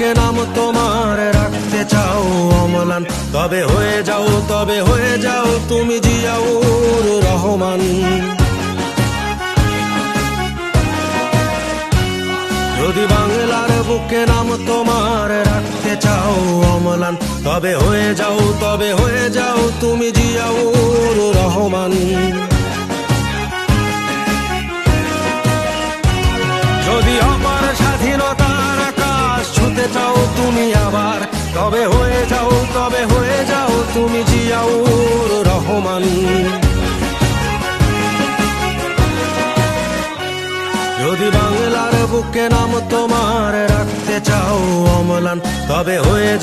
বুকে নাম তোমার রাখতে চাও অম্লান, তবে হয়ে যাও তুমি জিয়াউর রহমান। যদি বাংলার বুকে নাম তোমার রাখতে চাও অম্লান, তবে হয়ে যাও তুমি জিয়াউর রহমান। যদি আমার স্বাধীনতার আকাশ ছুঁতে চাও তুমি আবার, তবে হয়ে যাও তুমি জিয়াউর রহমান। যদি বাংলার বুকে নাম তোমার রাখতে চাও অম্লান, তবে হয়ে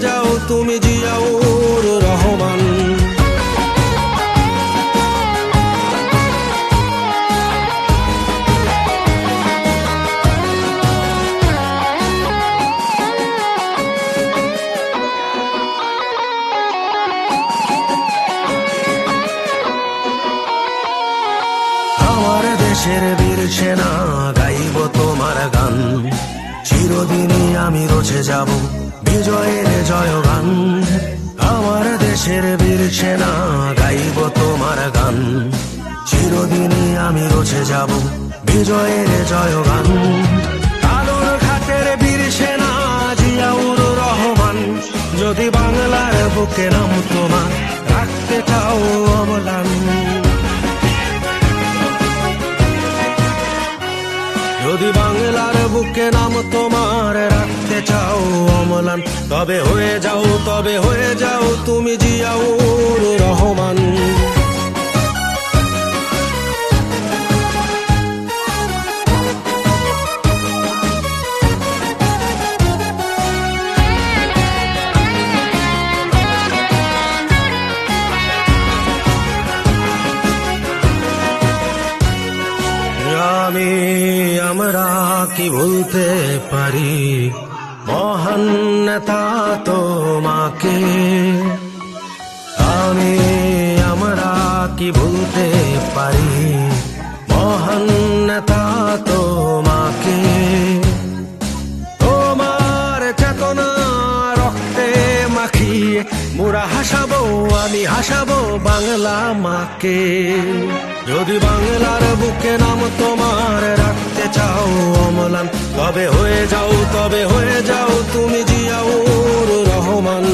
যাও তুমি জিয়াউর রহমান। আমার দেশের বীর সেনা গাইব তোমার গান, চিরদিনই আমি রচে যাব বিজয়ের জয়গান। আমার দেশের বীর সেনা গাইব তোমার গান, চিরদিনই আমি রচে যাব বিজয়ের জয়গান। আলোর ঘাটের বীর সেনা জিয়াউর রহমান, যদি বাংলার বুকে নাম তোমার রাখতে চাও অম্লান। যদি বাংলার বুকে নাম তোমার রাখতে চাও অম্লান, তবে হয়ে যাও তুমি জিয়াউর রহমান। আমরা কি ভুলতে পারি মহান নেতা তোমাকে, আমরা কি ভুলতে পারি মহান নেতা তোমাকে। তোমার চেতনা রক্তে মাখিয়ে মোরা আমি হাসাবো বাংলা মাকে। যদি বাংলার বুকে নাম তোমার রাখতে চাও অম্লান, তবে হয়ে যাও তুমি জিয়াউর রহমান।